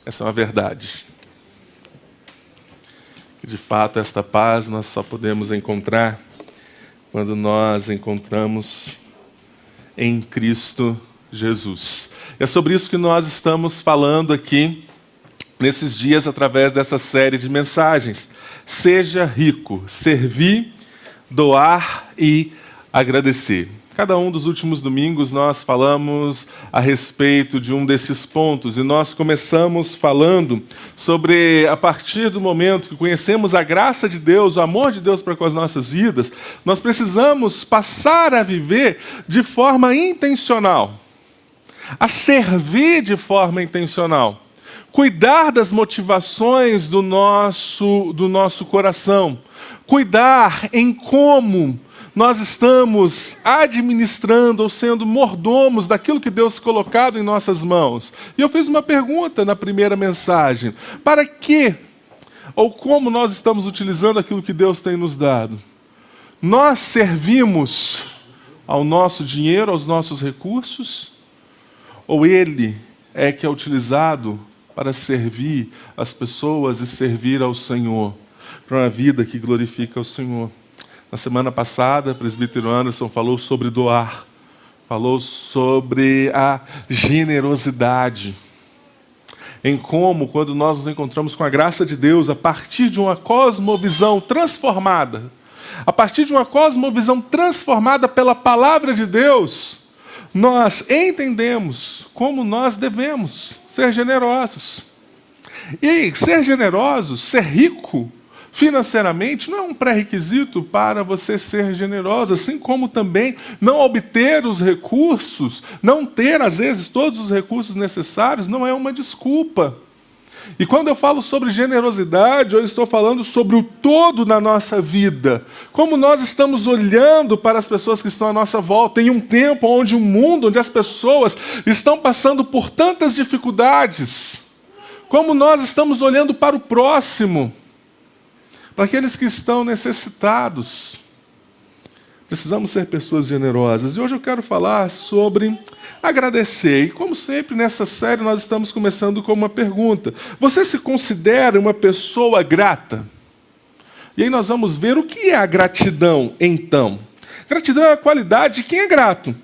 Essa é uma verdade. Que de fato esta paz nós só podemos encontrar quando nós encontramos em Cristo Jesus. E é sobre isso que nós estamos falando aqui nesses dias através dessa série de mensagens. Seja rico, servir, doar e agradecer. Cada um dos últimos domingos nós falamos a respeito de um desses pontos e nós começamos falando sobre, a partir do momento que conhecemos a graça de Deus, o amor de Deus para com as nossas vidas, nós precisamos passar a viver de forma intencional, a servir de forma intencional, cuidar das motivações do nosso coração, cuidar em como nós estamos administrando ou sendo mordomos daquilo que Deus colocado em nossas mãos. E eu fiz uma pergunta na primeira mensagem. Para que ou como nós estamos utilizando aquilo que Deus tem nos dado? Nós servimos ao nosso dinheiro, aos nossos recursos? Ou ele é que é utilizado para servir as pessoas e servir ao Senhor, para uma vida que glorifica o Senhor? Na semana passada, o presbítero Anderson falou sobre doar, falou sobre a generosidade, em como, quando nós nos encontramos com a graça de Deus, a partir de uma cosmovisão transformada, a partir de uma cosmovisão transformada pela palavra de Deus, nós entendemos como nós devemos ser generosos. E ser generoso, ser rico financeiramente, não é um pré-requisito para você ser generoso, assim como também não obter os recursos, não ter, às vezes, todos os recursos necessários, não é uma desculpa. E quando eu falo sobre generosidade, eu estou falando sobre o todo na nossa vida. Como nós estamos olhando para as pessoas que estão à nossa volta, em um tempo onde um mundo, onde as pessoas estão passando por tantas dificuldades. Como nós estamos olhando para o próximo, para aqueles que estão necessitados. Precisamos ser pessoas generosas. E hoje eu quero falar sobre agradecer. E como sempre nessa série nós estamos começando com uma pergunta. Você se considera uma pessoa grata? E aí nós vamos ver o que é a gratidão, então. Gratidão é a qualidade de quem é grato.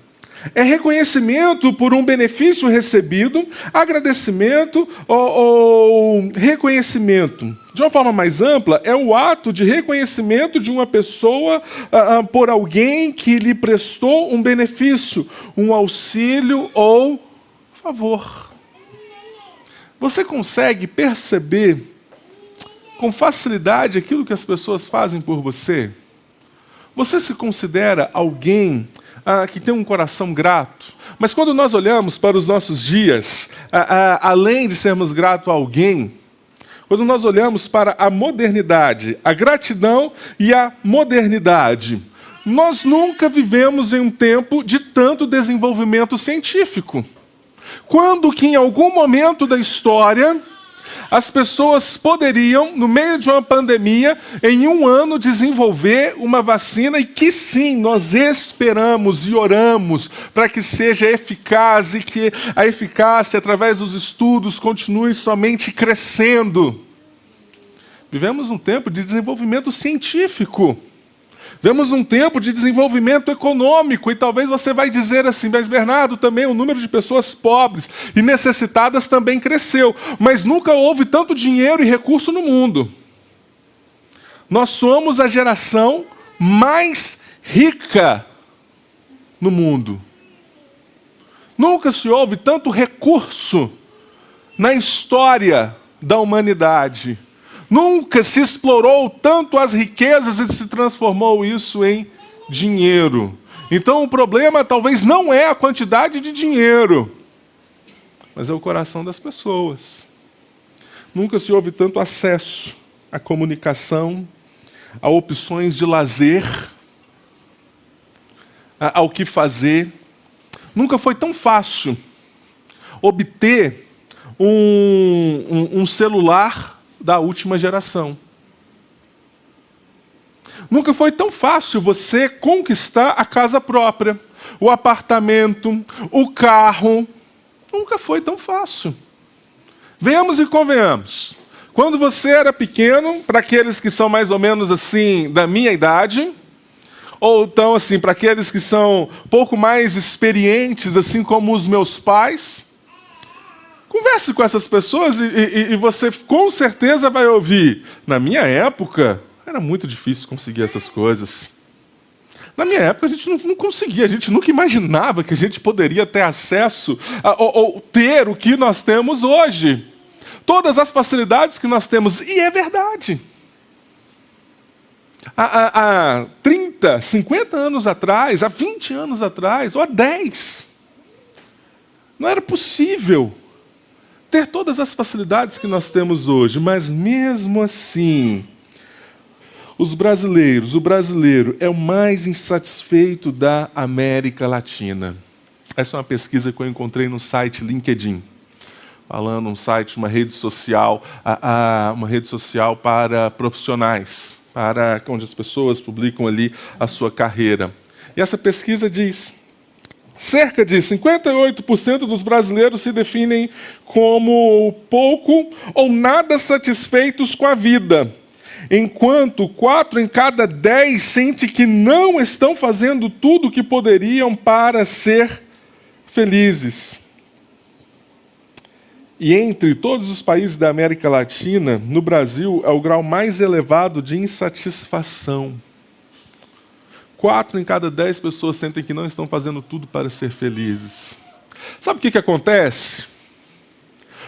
É reconhecimento por um benefício recebido, agradecimento ou reconhecimento. De uma forma mais ampla, é o ato de reconhecimento de uma pessoa por alguém que lhe prestou um benefício, um auxílio ou favor. Você consegue perceber com facilidade aquilo que as pessoas fazem por você? Você se considera alguém que tem um coração grato? Mas quando nós olhamos para os nossos dias, além de sermos gratos a alguém, quando nós olhamos para a modernidade, a gratidão e a modernidade, nós nunca vivemos em um tempo de tanto desenvolvimento científico. Quando que em algum momento da história as pessoas poderiam, no meio de uma pandemia, em um ano, desenvolver uma vacina e que sim, nós esperamos e oramos para que seja eficaz e que a eficácia, através dos estudos, continue somente crescendo. Vivemos um tempo de desenvolvimento científico. Vemos um tempo de desenvolvimento econômico, e talvez você vai dizer assim, mas Bernardo, também o número de pessoas pobres e necessitadas também cresceu, mas nunca houve tanto dinheiro e recurso no mundo. Nós somos a geração mais rica no mundo. Nunca se houve tanto recurso na história da humanidade. Nunca se explorou tanto as riquezas e se transformou isso em dinheiro. Então o problema talvez não é a quantidade de dinheiro, mas é o coração das pessoas. Nunca se houve tanto acesso à comunicação, a opções de lazer, ao que fazer. Nunca foi tão fácil obter um celular da última geração. Nunca foi tão fácil você conquistar a casa própria, o apartamento, o carro. Nunca foi tão fácil. Venhamos e convenhamos. Quando você era pequeno, para aqueles que são mais ou menos assim da minha idade, ou então assim para aqueles que são um pouco mais experientes, assim como os meus pais, converse com essas pessoas e você com certeza vai ouvir: na minha época era muito difícil conseguir essas coisas. Na minha época a gente não conseguia, a gente nunca imaginava que a gente poderia ter acesso ou ter o que nós temos hoje. Todas as facilidades que nós temos, e é verdade. Há 30, 50 anos atrás, há 20 anos atrás, ou há 10, não era possível ter todas as facilidades que nós temos hoje, mas mesmo assim, o brasileiro é o mais insatisfeito da América Latina. Essa é uma pesquisa que eu encontrei no site LinkedIn. Falando um site, uma rede social para profissionais, onde as pessoas publicam ali a sua carreira. E essa pesquisa diz: cerca de 58% dos brasileiros se definem como pouco ou nada satisfeitos com a vida, enquanto 4 em cada 10 sente que não estão fazendo tudo o que poderiam para ser felizes. E entre todos os países da América Latina, no Brasil é o grau mais elevado de insatisfação. 4 em cada 10 pessoas sentem que não estão fazendo tudo para ser felizes. Sabe o que acontece?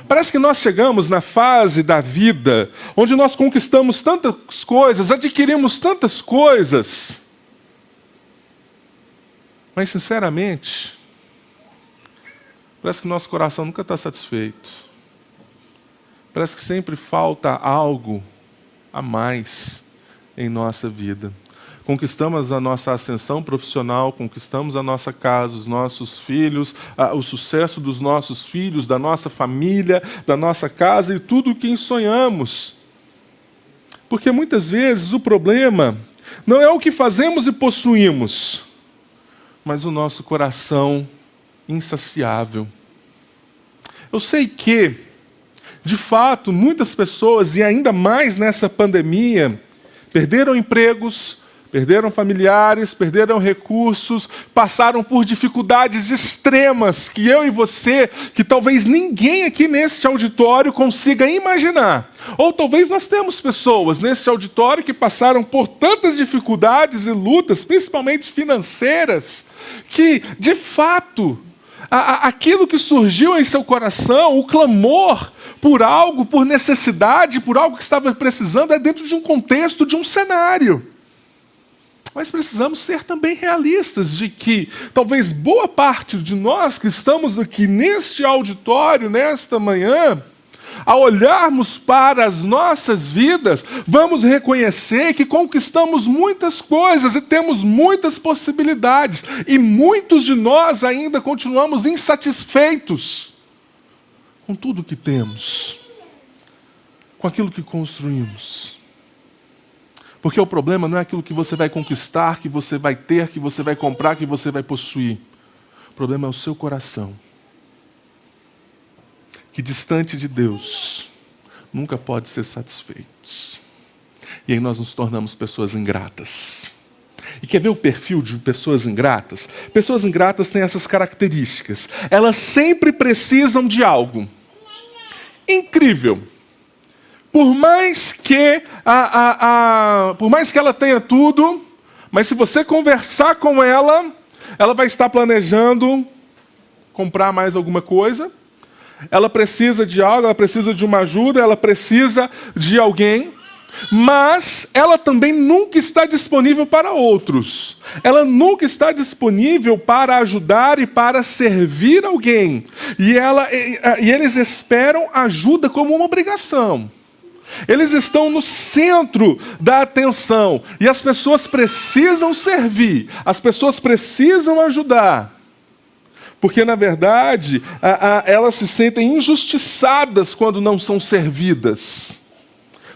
Parece que nós chegamos na fase da vida onde nós conquistamos tantas coisas, adquirimos tantas coisas, mas, sinceramente, parece que o nosso coração nunca está satisfeito. Parece que sempre falta algo a mais em nossa vida. Conquistamos a nossa ascensão profissional, conquistamos a nossa casa, os nossos filhos, o sucesso dos nossos filhos, da nossa família, da nossa casa e tudo o que sonhamos. Porque muitas vezes o problema não é o que fazemos e possuímos, mas o nosso coração insaciável. Eu sei que, de fato, muitas pessoas, e ainda mais nessa pandemia, perderam empregos, perderam familiares, perderam recursos, passaram por dificuldades extremas que eu e você, que talvez ninguém aqui neste auditório consiga imaginar. Ou talvez nós temos pessoas neste auditório que passaram por tantas dificuldades e lutas, principalmente financeiras, que, de fato, aquilo que surgiu em seu coração, o clamor por algo, por necessidade, por algo que estava precisando, é dentro de um contexto, de um cenário. Mas precisamos ser também realistas de que talvez boa parte de nós que estamos aqui neste auditório, nesta manhã, ao olharmos para as nossas vidas, vamos reconhecer que conquistamos muitas coisas e temos muitas possibilidades. E muitos de nós ainda continuamos insatisfeitos com tudo o que temos, com aquilo que construímos. Porque o problema não é aquilo que você vai conquistar, que você vai ter, que você vai comprar, que você vai possuir. O problema é o seu coração, que distante de Deus nunca pode ser satisfeito. E aí nós nos tornamos pessoas ingratas. E quer ver o perfil de pessoas ingratas? Pessoas ingratas têm essas características. Elas sempre precisam de algo. Incrível. Por mais que ela tenha tudo, mas se você conversar com ela, ela vai estar planejando comprar mais alguma coisa. Ela precisa de algo, ela precisa de uma ajuda, ela precisa de alguém, mas ela também nunca está disponível para outros. Ela nunca está disponível para ajudar e para servir alguém. E eles esperam ajuda como uma obrigação. Eles estão no centro da atenção. E as pessoas precisam servir, as pessoas precisam ajudar. Porque, na verdade, elas se sentem injustiçadas quando não são servidas,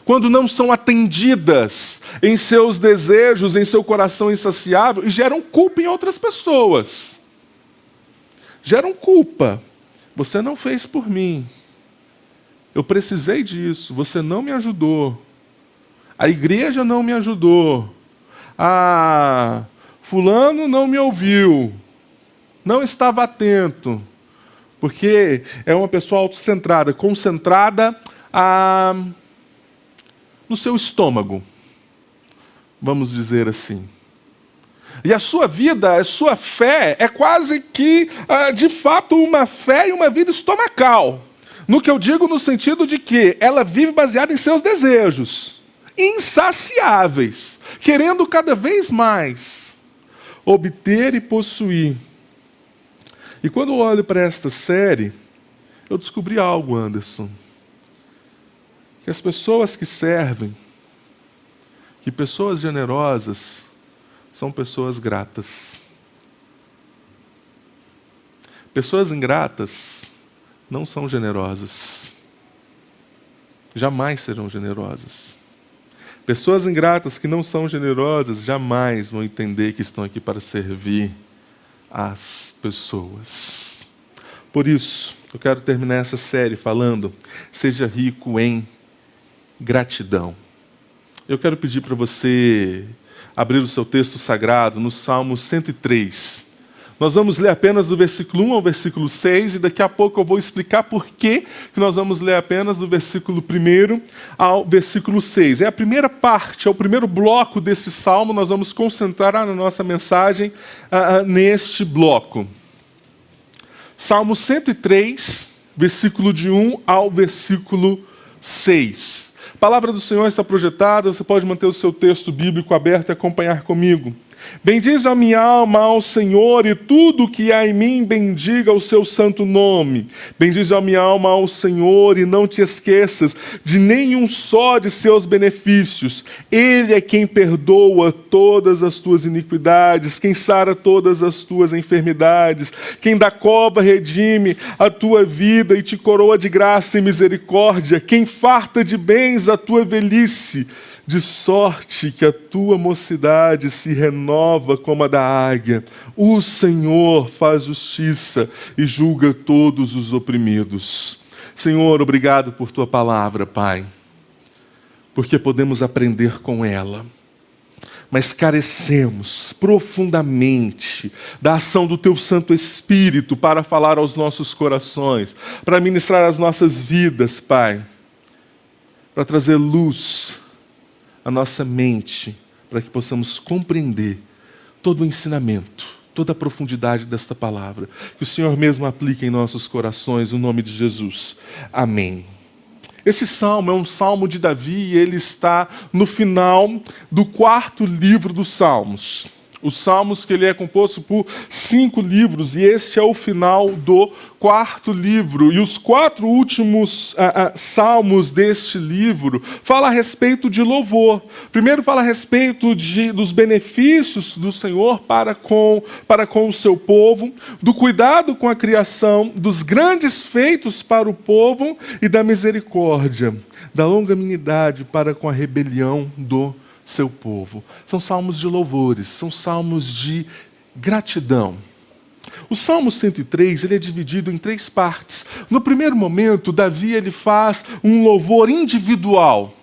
quando não são atendidas em seus desejos, em seu coração insaciável, e geram culpa em outras pessoas. Geram culpa. Você não fez por mim. Eu precisei disso, você não me ajudou. A igreja não me ajudou. Fulano não me ouviu. Não estava atento. Porque é uma pessoa autocentrada, concentrada no seu estômago. Vamos dizer assim. E a sua vida, a sua fé, é quase que, de fato, uma fé e uma vida estomacal. No que eu digo no sentido de que ela vive baseada em seus desejos, insaciáveis, querendo cada vez mais obter e possuir. E quando eu olho para esta série, eu descobri algo, Anderson. Que as pessoas que servem, que pessoas generosas, são pessoas gratas. Pessoas ingratas não são generosas. Jamais serão generosas. Pessoas ingratas que não são generosas jamais vão entender que estão aqui para servir as pessoas. Por isso, eu quero terminar essa série falando: seja rico em gratidão. Eu quero pedir para você abrir o seu texto sagrado no Salmo 103. Nós vamos ler apenas do versículo 1 ao versículo 6, e daqui a pouco eu vou explicar por que nós vamos ler apenas do versículo 1 ao versículo 6. É a primeira parte, é o primeiro bloco desse salmo, nós vamos concentrar na nossa mensagem neste bloco. Salmo 103, versículo de 1 ao versículo 6. A palavra do Senhor está projetada, você pode manter o seu texto bíblico aberto e acompanhar comigo. Bendize a minha alma ao Senhor, e tudo que há em mim bendiga o seu santo nome. Bendize a minha alma ao Senhor, e não te esqueças de nenhum só de seus benefícios. Ele é quem perdoa todas as tuas iniquidades, quem sara todas as tuas enfermidades, quem da cova redime a tua vida e te coroa de graça e misericórdia, quem farta de bens a tua velhice, de sorte que a tua mocidade se renova como a da águia. O Senhor faz justiça e julga todos os oprimidos. Senhor, obrigado por tua palavra, Pai, porque podemos aprender com ela. Mas carecemos profundamente da ação do Teu Santo Espírito para falar aos nossos corações, para ministrar as nossas vidas, Pai, para trazer luz a nossa mente, para que possamos compreender todo o ensinamento, toda a profundidade desta palavra. Que o Senhor mesmo aplique em nossos corações, no nome de Jesus. Amém. Esse salmo é um salmo de Davi e ele está no final do 4º livro dos Salmos. Os Salmos, que ele é composto por 5 livros, e este é o final do 4º livro. E os 4 últimos salmos deste livro falam a respeito de louvor. Primeiro fala a respeito dos benefícios do Senhor para com o seu povo, do cuidado com a criação, dos grandes feitos para o povo e da misericórdia, da longanimidade para com a rebelião do seu povo. São salmos de louvores, são salmos de gratidão. O Salmo 103 ele é dividido em 3 partes. No primeiro momento, Davi ele faz um louvor individual.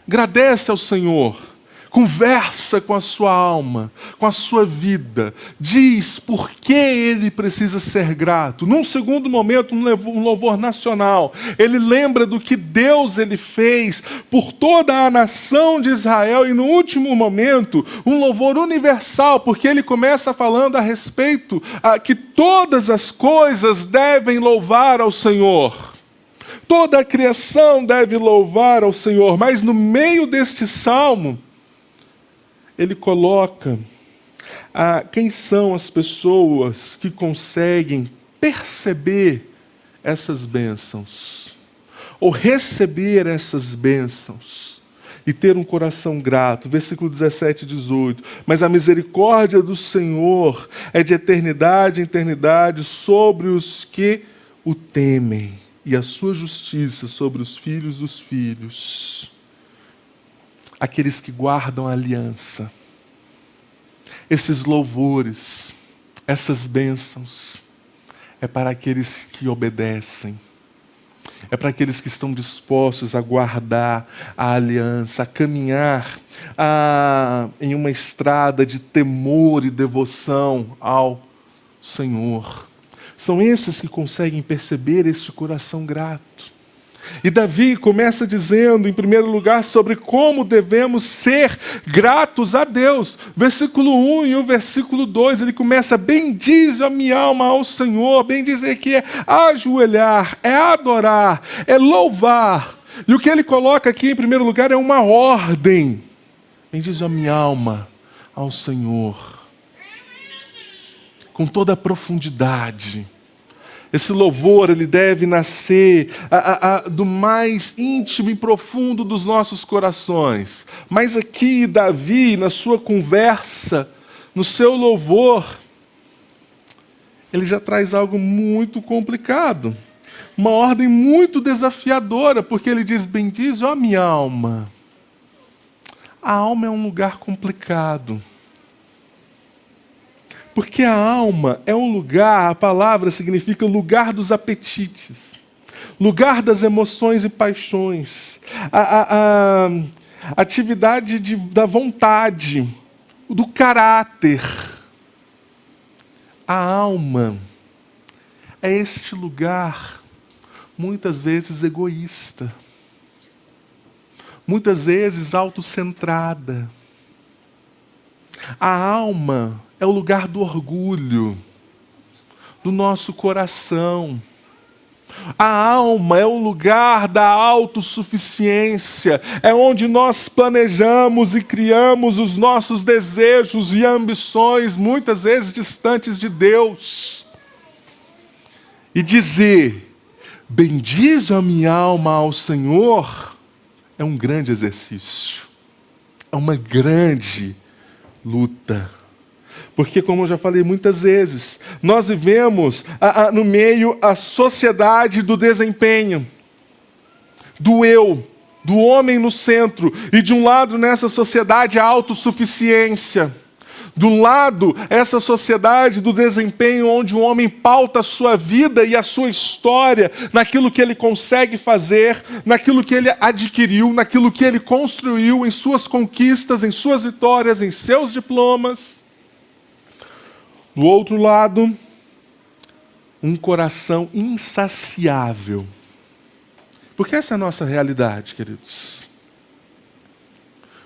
Agradece ao Senhor, conversa com a sua alma, com a sua vida, diz por que ele precisa ser grato. Num segundo momento, um louvor nacional, ele lembra do que Deus ele fez por toda a nação de Israel, e no último momento, um louvor universal, porque ele começa falando a respeito que todas as coisas devem louvar ao Senhor. Toda a criação deve louvar ao Senhor, mas no meio deste salmo, ele coloca quem são as pessoas que conseguem perceber essas bênçãos, ou receber essas bênçãos, e ter um coração grato. Versículo 17 e 18. Mas a misericórdia do Senhor é de eternidade em eternidade sobre os que o temem, e a sua justiça sobre os filhos dos filhos. Aqueles que guardam a aliança. Esses louvores, essas bênçãos, é para aqueles que obedecem. É para aqueles que estão dispostos a guardar a aliança, a caminhar em uma estrada de temor e devoção ao Senhor. São esses que conseguem perceber este coração grato. E Davi começa dizendo, em primeiro lugar, sobre como devemos ser gratos a Deus. Versículo 1 e o versículo 2, ele começa: bendize a minha alma ao Senhor. Bendizer que é ajoelhar, é adorar, é louvar. E o que ele coloca aqui, em primeiro lugar, é uma ordem. Bendize a minha alma ao Senhor. Com toda a profundidade. Esse louvor, ele deve nascer do mais íntimo e profundo dos nossos corações. Mas aqui, Davi, na sua conversa, no seu louvor, ele já traz algo muito complicado. Uma ordem muito desafiadora, porque ele diz: bendize a minha alma. A alma é um lugar complicado. Porque a alma é um lugar, a palavra significa lugar dos apetites, lugar das emoções e paixões, a atividade da vontade, do caráter. A alma é este lugar, muitas vezes egoísta, muitas vezes autocentrada. A alma é o lugar do orgulho, do nosso coração. A alma é o lugar da autossuficiência, é onde nós planejamos e criamos os nossos desejos e ambições, muitas vezes distantes de Deus. E dizer: bendize a minha alma ao Senhor, é um grande exercício, é uma grande luta. Porque, como eu já falei muitas vezes, nós vivemos no meio a sociedade do desempenho, do eu, do homem no centro, e de um lado nessa sociedade a autossuficiência. De um lado, essa sociedade do desempenho, onde o homem pauta a sua vida e a sua história naquilo que ele consegue fazer, naquilo que ele adquiriu, naquilo que ele construiu, em suas conquistas, em suas vitórias, em seus diplomas. Do outro lado, um coração insaciável. Porque essa é a nossa realidade, queridos.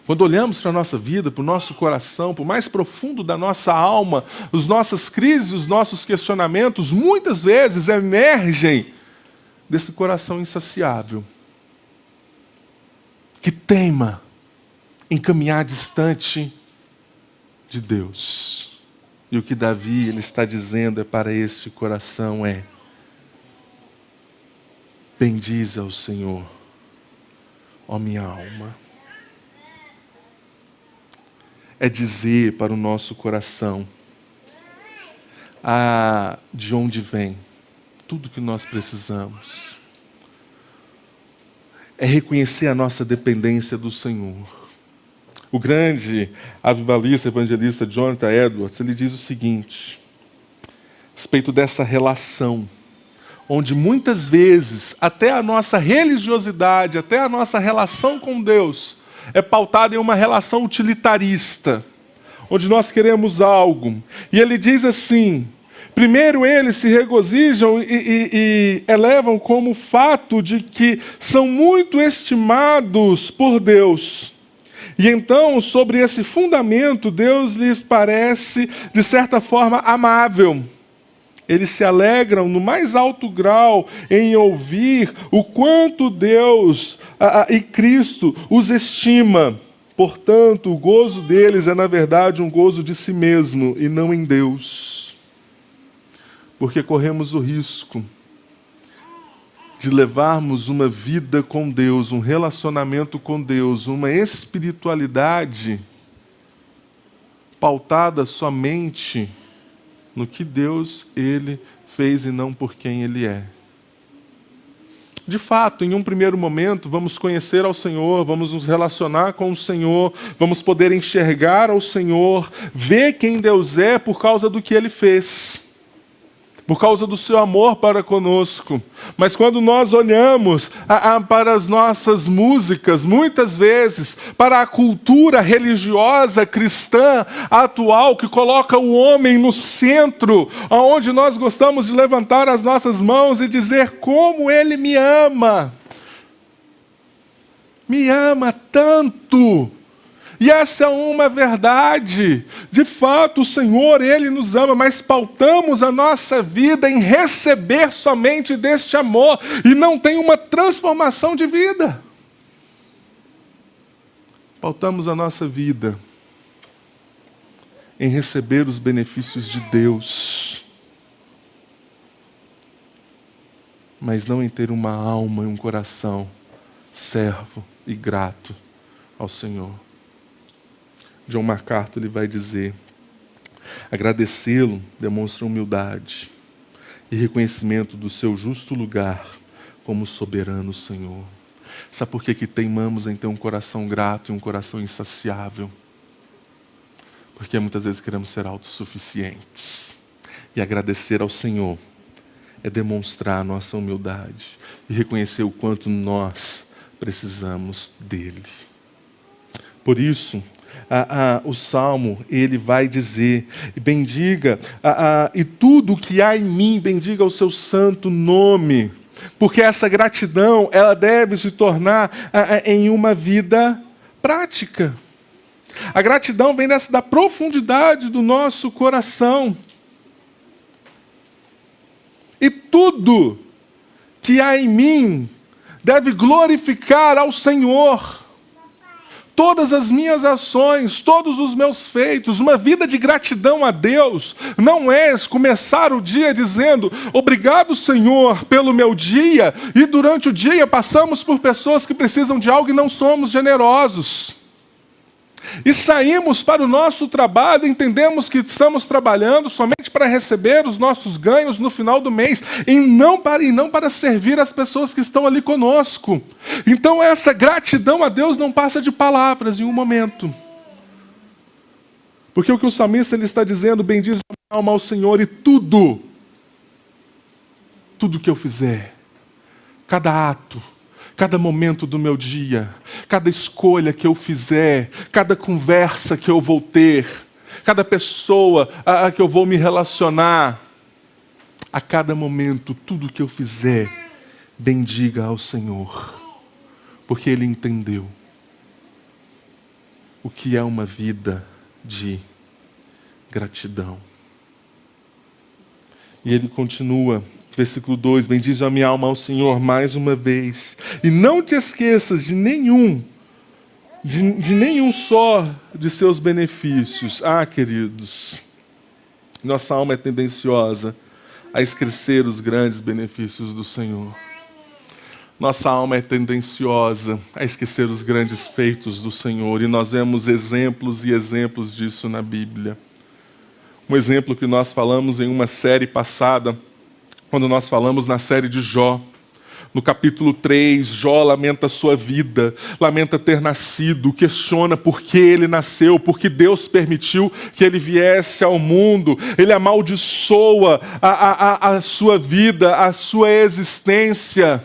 Quando olhamos para a nossa vida, para o nosso coração, para o mais profundo da nossa alma, as nossas crises, os nossos questionamentos, muitas vezes emergem desse coração insaciável, que teima em caminhar distante de Deus. E o que Davi ele está dizendo para este coração bendize ao Senhor, ó minha alma. É dizer para o nosso coração de onde vem tudo que nós precisamos. É reconhecer a nossa dependência do Senhor. O grande avivalista, evangelista Jonathan Edwards, ele diz o seguinte, a respeito dessa relação, onde muitas vezes até a nossa religiosidade, até a nossa relação com Deus, é pautada em uma relação utilitarista, onde nós queremos algo. E ele diz assim: primeiro eles se regozijam e elevam como fato de que são muito estimados por Deus. E então, sobre esse fundamento, Deus lhes parece, de certa forma, amável. Eles se alegram no mais alto grau em ouvir o quanto Deus e Cristo os estima. Portanto, o gozo deles é, na verdade, um gozo de si mesmo e não em Deus. Porque corremos o risco de levarmos uma vida com Deus, um relacionamento com Deus, uma espiritualidade pautada somente no que Deus, Ele fez e não por quem Ele é. De fato, em um primeiro momento, vamos conhecer ao Senhor, vamos nos relacionar com o Senhor, vamos poder enxergar ao Senhor, ver quem Deus é por causa do que Ele fez. por causa do seu amor para conosco. Mas quando nós olhamos para as nossas músicas, muitas vezes, para a cultura religiosa cristã atual, que coloca o homem no centro, onde nós gostamos de levantar as nossas mãos e dizer como ele me ama. Me ama tanto. E essa é uma verdade. De fato, o Senhor, Ele nos ama, mas pautamos a nossa vida em receber somente deste amor e não tem uma transformação de vida. Pautamos a nossa vida em receber os benefícios de Deus, mas não em ter uma alma e um coração servo e grato ao Senhor. John MacArthur ele vai dizer: agradecê-lo demonstra humildade e reconhecimento do seu justo lugar como soberano Senhor. Sabe por que teimamos em ter um coração grato e um coração insaciável? Porque muitas vezes queremos ser autossuficientes. E agradecer ao Senhor é demonstrar a nossa humildade e reconhecer o quanto nós precisamos dEle. Por isso, o Salmo, ele vai dizer: bendiga, e tudo o que há em mim, bendiga o seu santo nome. Porque essa gratidão, ela deve se tornar em uma vida prática. A gratidão vem da profundidade do nosso coração. E tudo que há em mim deve glorificar ao Senhor. Todas as minhas ações, todos os meus feitos, uma vida de gratidão a Deus, não é começar o dia dizendo: obrigado, Senhor, pelo meu dia, e durante o dia passamos por pessoas que precisam de algo e não somos generosos. E saímos para o nosso trabalho, entendemos que estamos trabalhando somente para receber os nossos ganhos no final do mês, e não para servir as pessoas que estão ali conosco. Então essa gratidão a Deus não passa de palavras em um momento. Porque o que o salmista ele está dizendo: bendize a minha alma ao Senhor, e tudo que eu fizer, cada ato, cada momento do meu dia, cada escolha que eu fizer, cada conversa que eu vou ter, cada pessoa que eu vou me relacionar, a cada momento, tudo que eu fizer, bendiga ao Senhor. Porque Ele entendeu o que é uma vida de gratidão. E Ele continua. Versículo 2, bendize a minha alma ao Senhor mais uma vez. E não te esqueças de nenhum só de seus benefícios. Queridos, nossa alma é tendenciosa a esquecer os grandes benefícios do Senhor. Nossa alma é tendenciosa a esquecer os grandes feitos do Senhor. E nós vemos exemplos e exemplos disso na Bíblia. Um exemplo que nós falamos em uma série passada, quando nós falamos na série de Jó. No capítulo 3, Jó lamenta a sua vida, lamenta ter nascido, questiona por que ele nasceu, por que Deus permitiu que ele viesse ao mundo. Ele amaldiçoa a sua vida, a sua existência.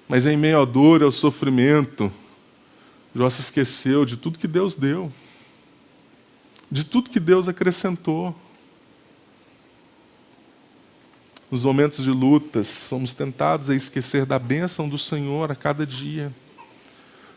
Mas em meio à dor e ao sofrimento, Jó se esqueceu de tudo que Deus deu, de tudo que Deus acrescentou. Nos momentos de lutas, somos tentados a esquecer da bênção do Senhor a cada dia.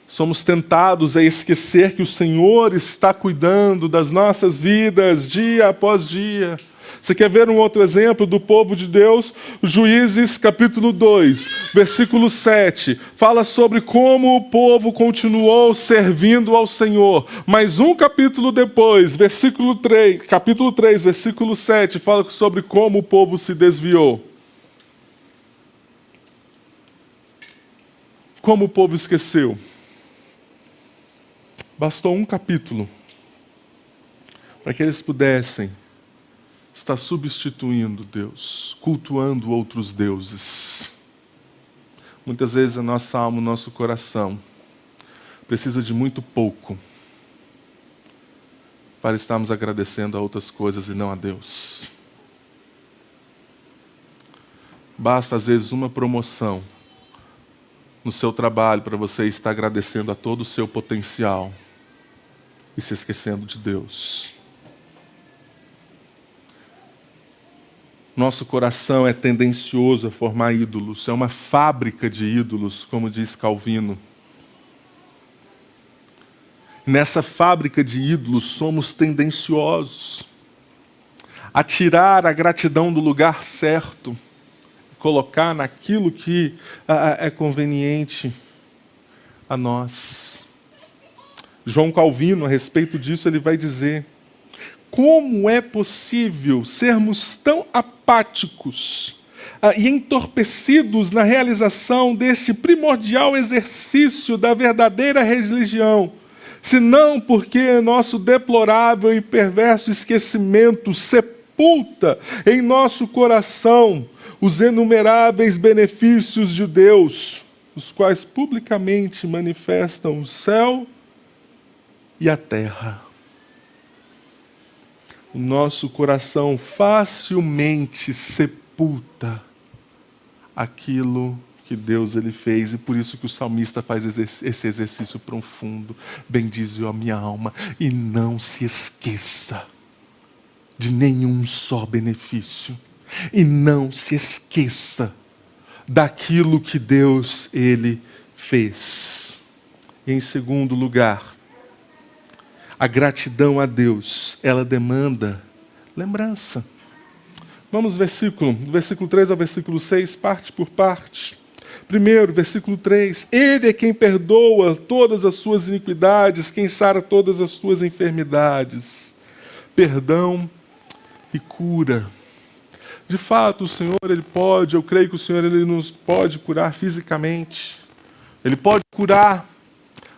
Somos tentados a esquecer que o Senhor está cuidando das nossas vidas dia após dia. Você quer ver um outro exemplo do povo de Deus? Juízes capítulo 2, versículo 7, fala sobre como o povo continuou servindo ao Senhor. Mas um capítulo depois, capítulo 3, versículo 7, fala sobre como o povo se desviou. Como o povo esqueceu. Bastou um capítulo para que eles pudessem estar substituindo Deus, cultuando outros deuses. Muitas vezes a nossa alma, o nosso coração, precisa de muito pouco para estarmos agradecendo a outras coisas e não a Deus. Basta, às vezes, uma promoção no seu trabalho para você estar agradecendo a todo o seu potencial e se esquecendo de Deus. Nosso coração é tendencioso a formar ídolos, é uma fábrica de ídolos, como diz Calvino. Nessa fábrica de ídolos somos tendenciosos a tirar a gratidão do lugar certo, colocar naquilo que é conveniente a nós. João Calvino, a respeito disso, ele vai dizer: como é possível sermos tão apáticos e entorpecidos na realização deste primordial exercício da verdadeira religião, senão porque nosso deplorável e perverso esquecimento sepulta em nosso coração os inumeráveis benefícios de Deus, os quais publicamente manifestam o céu e a terra. O nosso coração facilmente sepulta aquilo que Deus ele fez, e por isso que o salmista faz esse exercício profundo. Bendize a minha alma e não se esqueça de nenhum só benefício, e não se esqueça daquilo que Deus ele fez. E em segundo lugar, a gratidão a Deus, ela demanda lembrança. Vamos do versículo 3 ao versículo 6, parte por parte. Primeiro, versículo 3, Ele é quem perdoa todas as suas iniquidades, quem sara todas as suas enfermidades. Perdão e cura. De fato, o Senhor, Ele pode, eu creio que o Senhor, Ele nos pode curar fisicamente. Ele pode curar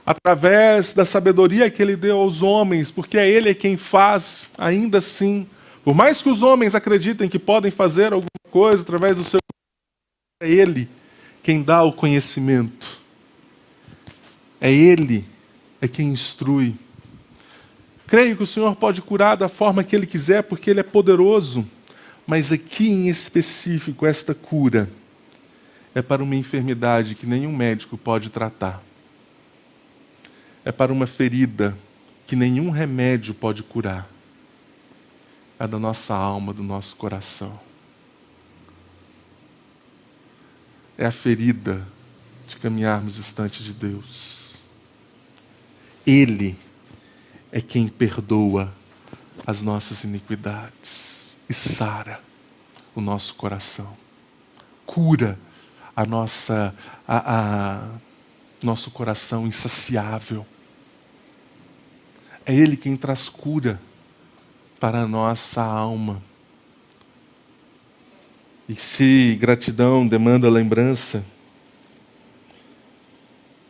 através da sabedoria que Ele deu aos homens, porque é Ele quem faz, ainda assim. Por mais que os homens acreditem que podem fazer alguma coisa através do seu... É Ele quem dá o conhecimento. É Ele quem instrui. Creio que o Senhor pode curar da forma que Ele quiser, porque Ele é poderoso. Mas aqui em específico, esta cura é para uma enfermidade que nenhum médico pode tratar. É para uma ferida que nenhum remédio pode curar. É da nossa alma, do nosso coração. É a ferida de caminharmos distante de Deus. Ele é quem perdoa as nossas iniquidades e sara o nosso coração. Cura a nosso coração insaciável. É Ele quem traz cura para a nossa alma. E se gratidão demanda lembrança,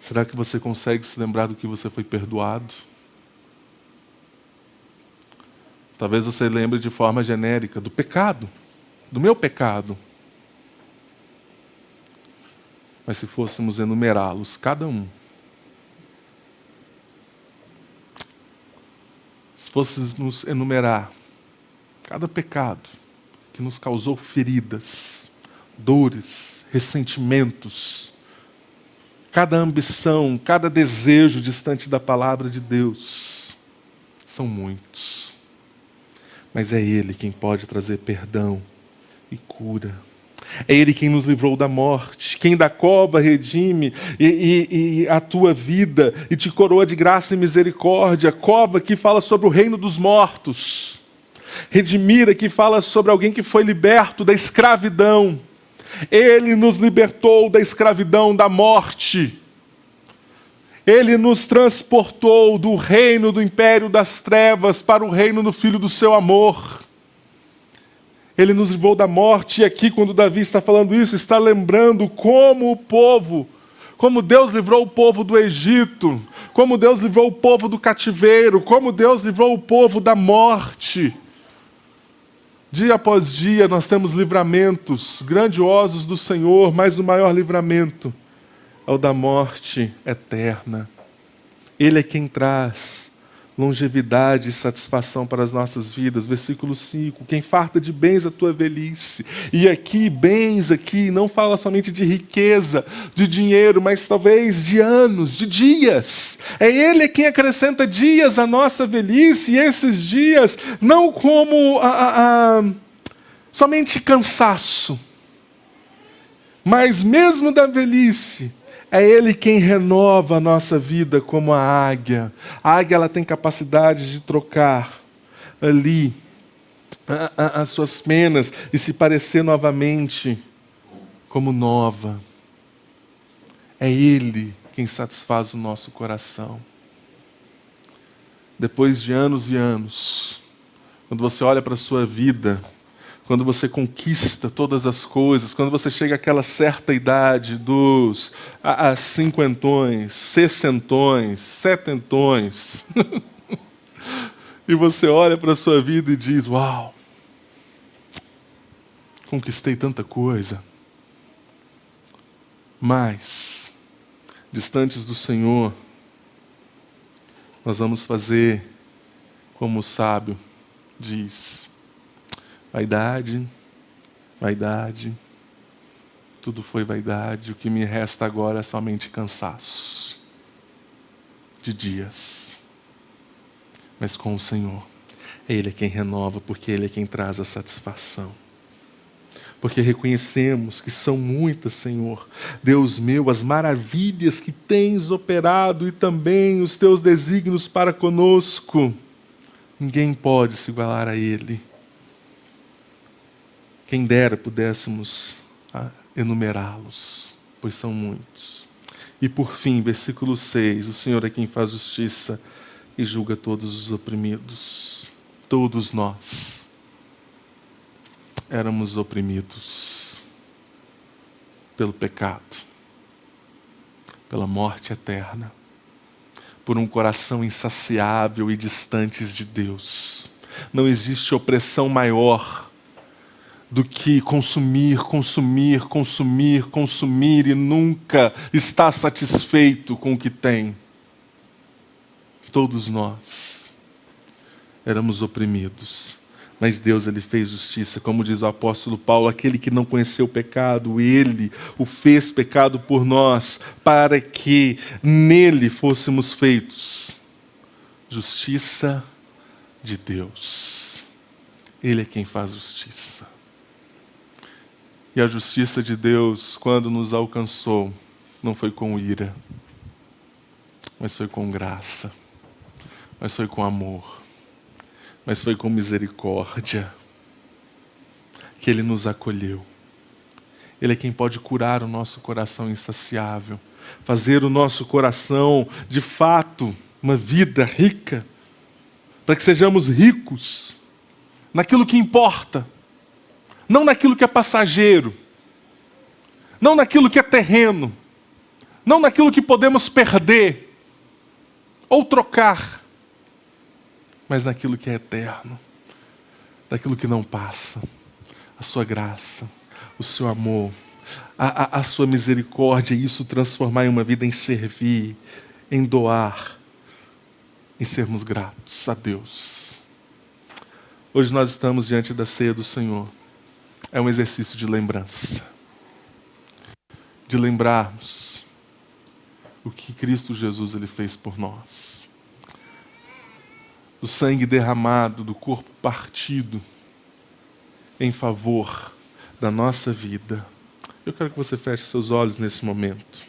será que você consegue se lembrar do que você foi perdoado? Talvez você lembre de forma genérica do pecado, do meu pecado. Mas se fôssemos enumerá-los, cada um, se fôssemos enumerar cada pecado que nos causou feridas, dores, ressentimentos, cada ambição, cada desejo distante da palavra de Deus, são muitos. Mas é Ele quem pode trazer perdão e cura. É Ele quem nos livrou da morte, quem da cova redime e a tua vida e te coroa de graça e misericórdia. Cova que fala sobre o reino dos mortos. Redimir que fala sobre alguém que foi liberto da escravidão. Ele nos libertou da escravidão da morte. Ele nos transportou do reino do império das trevas para o reino do Filho do seu amor. Ele nos livrou da morte, e aqui quando Davi está falando isso, está lembrando como Deus livrou o povo do Egito, como Deus livrou o povo do cativeiro, como Deus livrou o povo da morte. Dia após dia nós temos livramentos grandiosos do Senhor, mas o maior livramento é o da morte eterna. Ele é quem traz longevidade e satisfação para as nossas vidas. Versículo 5, quem farta de bens a tua velhice. E aqui, bens aqui, não fala somente de riqueza, de dinheiro, mas talvez de anos, de dias. É Ele quem acrescenta dias à nossa velhice, e esses dias não como somente cansaço, mas mesmo da velhice, é Ele quem renova a nossa vida como a águia. A águia ela tem capacidade de trocar ali as suas penas e se parecer novamente como nova. É Ele quem satisfaz o nosso coração. Depois de anos e anos, quando você olha para a sua vida, quando você conquista todas as coisas, quando você chega àquela certa idade dos cinquentões, sessentões, setentões, e você olha para a sua vida e diz, uau, conquistei tanta coisa, mas, distantes do Senhor, nós vamos fazer como o sábio diz, vaidade, vaidade, tudo foi vaidade, o que me resta agora é somente cansaço de dias. Mas com o Senhor, Ele é quem renova, porque Ele é quem traz a satisfação. Porque reconhecemos que são muitas, Senhor, Deus meu, as maravilhas que tens operado e também os teus desígnios para conosco. Ninguém pode se igualar a Ele. Quem dera pudéssemos enumerá-los, pois são muitos. E por fim, versículo 6, o Senhor é quem faz justiça e julga todos os oprimidos. Todos nós éramos oprimidos pelo pecado, pela morte eterna, por um coração insaciável e distantes de Deus. Não existe opressão maior do que consumir, consumir, consumir, consumir e nunca estar satisfeito com o que tem. Todos nós éramos oprimidos, mas Deus ele fez justiça, como diz o apóstolo Paulo, aquele que não conheceu o pecado, Ele o fez pecado por nós, para que nele fôssemos feitos justiça de Deus. Ele é quem faz justiça. E a justiça de Deus, quando nos alcançou, não foi com ira, mas foi com graça, mas foi com amor, mas foi com misericórdia, que Ele nos acolheu. Ele é quem pode curar o nosso coração insaciável, fazer o nosso coração, de fato, uma vida rica, para que sejamos ricos naquilo que importa, não naquilo que é passageiro, não naquilo que é terreno, não naquilo que podemos perder ou trocar, mas naquilo que é eterno, daquilo que não passa, a sua graça, o seu amor, a sua misericórdia, e isso transformar em uma vida em servir, em doar, em sermos gratos a Deus. Hoje nós estamos diante da ceia do Senhor. É um exercício de lembrança, de lembrarmos o que Cristo Jesus ele fez por nós. Do sangue derramado, do corpo partido em favor da nossa vida. Eu quero que você feche seus olhos nesse momento.